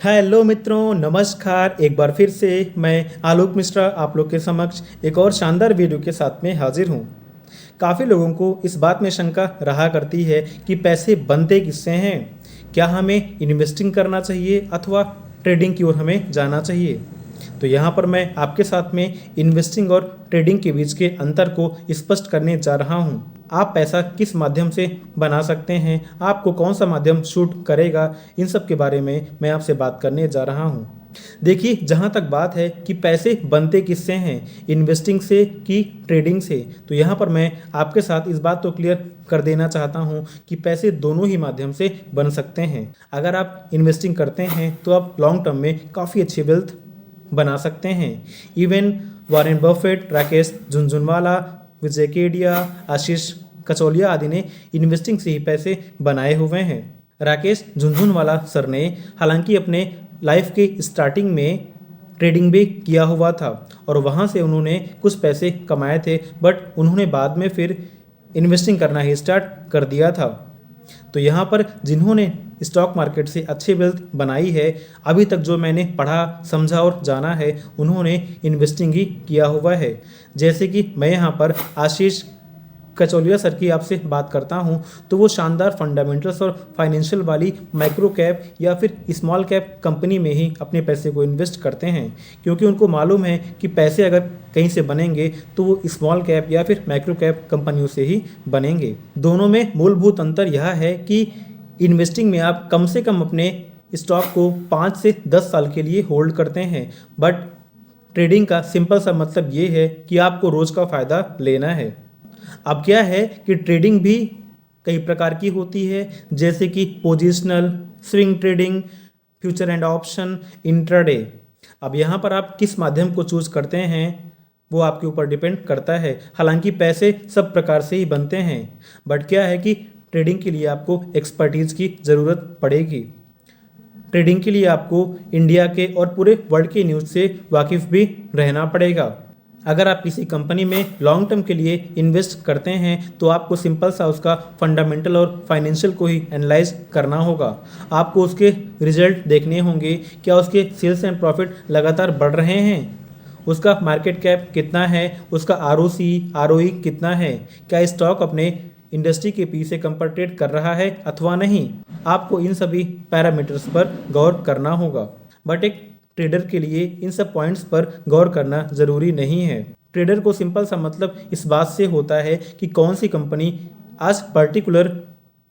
Hello मित्रों, नमस्कार। एक बार फिर से मैं आलोक मिश्रा आप लोग के समक्ष एक और शानदार वीडियो के साथ में हाजिर हूँ। काफ़ी लोगों को इस बात में शंका रहा करती है कि पैसे बनते किससे हैं, क्या हमें इन्वेस्टिंग करना चाहिए अथवा ट्रेडिंग की ओर हमें जाना चाहिए। तो यहाँ पर मैं आपके साथ में इन्वेस्टिंग और ट्रेडिंग के बीच के अंतर को स्पष्ट करने जा रहा हूँ। आप पैसा किस माध्यम से बना सकते हैं, आपको कौन सा माध्यम सूट करेगा, इन सब के बारे में मैं आपसे बात करने जा रहा हूँ। देखिए, जहाँ तक बात है कि पैसे बनते किससे हैं, इन्वेस्टिंग से कि ट्रेडिंग से, तो यहाँ पर मैं आपके साथ इस बात को क्लियर कर देना चाहता हूँ कि पैसे दोनों ही माध्यम से बन सकते हैं। अगर आप इन्वेस्टिंग करते हैं तो आप लॉन्ग टर्म में काफ़ी अच्छी वेल्थ बना सकते हैं। Even Warren Buffett, Rakesh Jhunjhunwala, Vijay Kedia, Ashish Kacholia आदि ने इन्वेस्टिंग से ही पैसे बनाए हुए हैं। राकेश झुनझुनवाला सर ने हालांकि अपने लाइफ के स्टार्टिंग में ट्रेडिंग भी किया हुआ था और वहाँ से उन्होंने कुछ पैसे कमाए थे, बट उन्होंने बाद में फिर इन्वेस्टिंग करना ही स्टार्ट कर दिया था। तो यहाँ पर जिन्होंने स्टॉक मार्केट से अच्छी वेल्थ बनाई है, अभी तक जो मैंने पढ़ा, समझा और जाना है, उन्होंने इन्वेस्टिंग ही किया हुआ है। जैसे कि मैं यहाँ पर आशीष कचौलिया सर की आपसे बात करता हूँ तो वो शानदार फंडामेंटल्स और फाइनेंशियल वाली माइक्रो कैप या फिर स्मॉल कैप कंपनी में ही अपने पैसे को इन्वेस्ट करते हैं, क्योंकि उनको मालूम है कि पैसे अगर कहीं से बनेंगे तो वो स्मॉल कैप या फिर माइक्रो कैप कंपनियों से ही बनेंगे। दोनों में मूलभूत अंतर यह है कि इन्वेस्टिंग में आप कम से कम अपने स्टॉक को 5 से 10 साल के लिए होल्ड करते हैं, बट ट्रेडिंग का सिंपल सा मतलब ये है कि आपको रोज़ का फ़ायदा लेना है। अब क्या है कि ट्रेडिंग भी कई प्रकार की होती है, जैसे कि positional, swing trading, future and option, intraday. अब यहाँ पर आप किस माध्यम को चूज करते हैं वो आपके ऊपर डिपेंड करता है। हालांकि पैसे सब प्रकार से ही बनते हैं, बट क्या है कि ट्रेडिंग के लिए आपको एक्सपर्टीज़ की ज़रूरत पड़ेगी। ट्रेडिंग के लिए आपको इंडिया के और पूरे वर्ल्ड के न्यूज़ से वाकिफ़ भी रहना पड़ेगा। अगर आप किसी कंपनी में लॉन्ग टर्म के लिए इन्वेस्ट करते हैं तो आपको सिंपल सा उसका फंडामेंटल और फाइनेंशियल को ही एनालाइज करना होगा। आपको उसके रिजल्ट देखने होंगे, क्या उसके सेल्स एंड प्रॉफिट लगातार बढ़ रहे हैं, उसका मार्केट कैप कितना है, उसका आरओसी आरओई कितना है, क्या स्टॉक अपने इंडस्ट्री के पीछे से कंपीट कर रहा है अथवा नहीं। आपको इन सभी पैरामीटर्स पर गौर करना होगा, बट एक ट्रेडर के लिए इन सब पॉइंट्स पर गौर करना ज़रूरी नहीं है। ट्रेडर को सिंपल सा मतलब इस बात से होता है कि कौन सी कंपनी आज पर्टिकुलर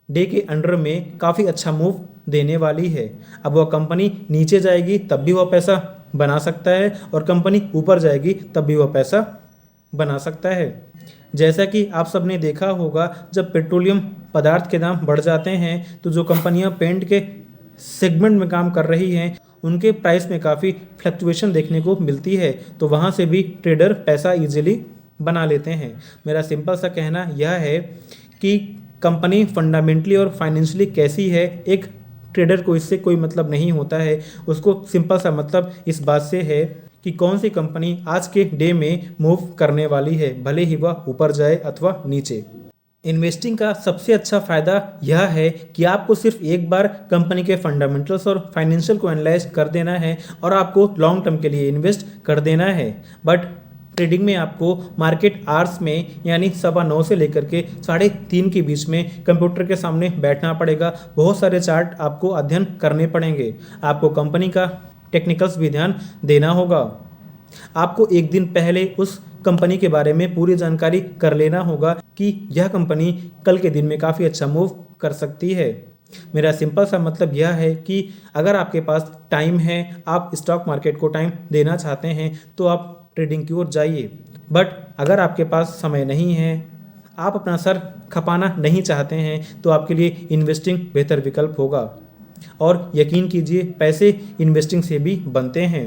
डे के अंडर में काफ़ी अच्छा मूव देने वाली है। अब वह कंपनी नीचे जाएगी तब भी वह पैसा बना सकता है और कंपनी ऊपर जाएगी तब भी वह पैसा बना सकता है। जैसा कि आप सब ने देखा होगा, जब पेट्रोलियम पदार्थ के दाम बढ़ जाते हैं तो जो कंपनियां पेंट के सेगमेंट में काम कर रही हैं उनके प्राइस में काफ़ी फ्लक्चुएशन देखने को मिलती है, तो वहाँ से भी ट्रेडर पैसा इजीली बना लेते हैं। मेरा सिंपल सा कहना यह है कि कंपनी फंडामेंटली और फाइनेंशियली कैसी है, एक ट्रेडर को इससे कोई मतलब नहीं होता है। उसको सिंपल सा मतलब इस बात से है कि कौन सी कंपनी आज के डे में मूव करने वाली है, भले ही वह ऊपर जाए अथवा नीचे। इन्वेस्टिंग का सबसे अच्छा फ़ायदा यह है कि आपको सिर्फ एक बार कंपनी के फंडामेंटल्स और फाइनेंशियल को एनालाइज कर देना है और आपको लॉन्ग टर्म के लिए इन्वेस्ट कर देना है। बट ट्रेडिंग में आपको मार्केट आवर्स में यानी 9:15 से लेकर के 3:30 के बीच में कंप्यूटर के सामने बैठना पड़ेगा। बहुत सारे चार्ट आपको अध्ययन करने पड़ेंगे, आपको कंपनी का टेक्निकल्स भी ध्यान देना होगा। आपको एक दिन पहले उस कंपनी के बारे में पूरी जानकारी कर लेना होगा कि यह कंपनी कल के दिन में काफ़ी अच्छा मूव कर सकती है। मेरा सिंपल सा मतलब यह है कि अगर आपके पास टाइम है, आप स्टॉक मार्केट को टाइम देना चाहते हैं तो आप ट्रेडिंग की ओर जाइए। बट अगर आपके पास समय नहीं है, आप अपना सर खपाना नहीं चाहते हैं, तो आपके लिए इन्वेस्टिंग बेहतर विकल्प होगा। और यकीन कीजिए, पैसे इन्वेस्टिंग से भी बनते हैं।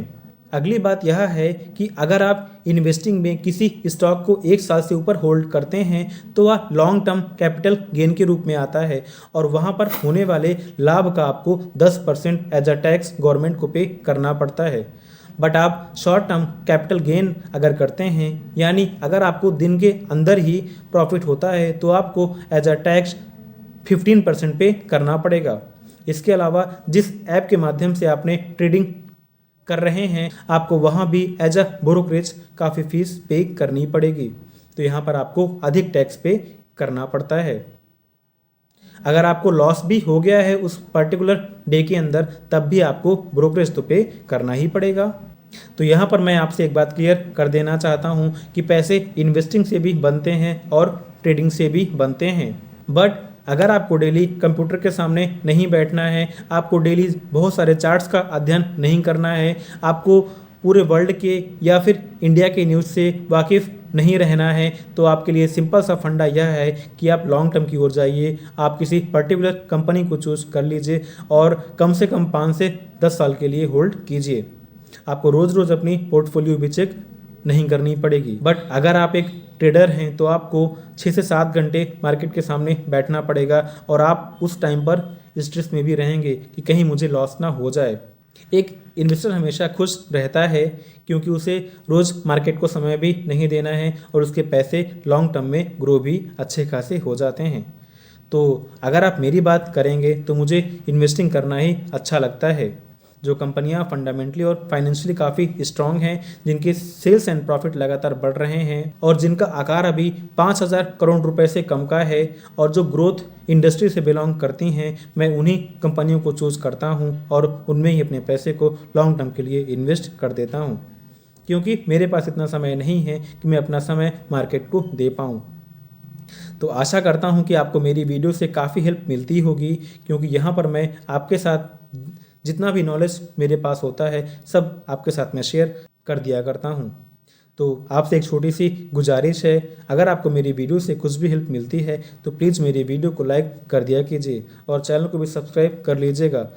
अगली बात यह है कि अगर आप इन्वेस्टिंग में किसी स्टॉक को 1 साल से ऊपर होल्ड करते हैं तो वह लॉन्ग टर्म कैपिटल गेन के रूप में आता है और वहां पर होने वाले लाभ का आपको 10% एज अ टैक्स गवर्नमेंट को पे करना पड़ता है। बट आप शॉर्ट टर्म कैपिटल गेन अगर करते हैं, यानी अगर आपको दिन के अंदर ही प्रॉफिट होता है, तो आपको एज अ टैक्स 15% पे करना पड़ेगा। इसके अलावा जिस ऐप के माध्यम से आपने ट्रेडिंग कर रहे हैं आपको वहाँ भी एज अ ब्रोकरेज काफ़ी फीस पे करनी पड़ेगी। तो यहाँ पर आपको अधिक टैक्स पे करना पड़ता है। अगर आपको लॉस भी हो गया है उस पर्टिकुलर डे के अंदर तब भी आपको ब्रोकरेज तो पे करना ही पड़ेगा। तो यहाँ पर मैं आपसे एक बात क्लियर कर देना चाहता हूँ कि पैसे इन्वेस्टिंग से भी बनते हैं और ट्रेडिंग से भी बनते हैं। बट अगर आपको डेली कंप्यूटर के सामने नहीं बैठना है, आपको डेली बहुत सारे चार्ट्स का अध्ययन नहीं करना है, आपको पूरे वर्ल्ड के या फिर इंडिया के न्यूज़ से वाकिफ़ नहीं रहना है, तो आपके लिए सिंपल सा फंडा यह है कि आप लॉन्ग टर्म की ओर जाइए। आप किसी पर्टिकुलर कंपनी को चूज़ कर लीजिए और कम से कम 5 से 10 साल के लिए होल्ड कीजिए। आपको रोज़ रोज़ अपनी पोर्टफोलियो भी चेक नहीं करनी पड़ेगी। बट अगर आप एक ट्रेडर हैं तो आपको 6 से 7 घंटे मार्केट के सामने बैठना पड़ेगा और आप उस टाइम पर स्ट्रेस में भी रहेंगे कि कहीं मुझे लॉस ना हो जाए। एक इन्वेस्टर हमेशा खुश रहता है क्योंकि उसे रोज़ मार्केट को समय भी नहीं देना है और उसके पैसे लॉन्ग टर्म में ग्रो भी अच्छे खासे हो जाते हैं। तो अगर आप मेरी बात करेंगे तो मुझे इन्वेस्टिंग करना ही अच्छा लगता है। जो कंपनियां फंडामेंटली और फाइनेंशियली काफ़ी स्ट्रांग हैं, जिनके सेल्स एंड प्रॉफिट लगातार बढ़ रहे हैं और जिनका आकार अभी 5,000 करोड़ रुपए से कम का है और जो ग्रोथ इंडस्ट्री से बिलोंग करती हैं, मैं उन्हीं कंपनियों को चूज़ करता हूं और उनमें ही अपने पैसे को लॉन्ग टर्म के लिए इन्वेस्ट कर देता हूं, क्योंकि मेरे पास इतना समय नहीं है कि मैं अपना समय मार्केट को दे पाऊँ। तो आशा करता हूं कि आपको मेरी वीडियो से काफ़ी हेल्प मिलती होगी, क्योंकि यहाँ पर मैं आपके साथ जितना भी नॉलेज मेरे पास होता है सब आपके साथ मैं शेयर कर दिया करता हूँ। तो आपसे एक छोटी सी गुजारिश है, अगर आपको मेरी वीडियो से कुछ भी हेल्प मिलती है तो प्लीज़ मेरी वीडियो को लाइक कर दिया कीजिए और चैनल को भी सब्सक्राइब कर लीजिएगा।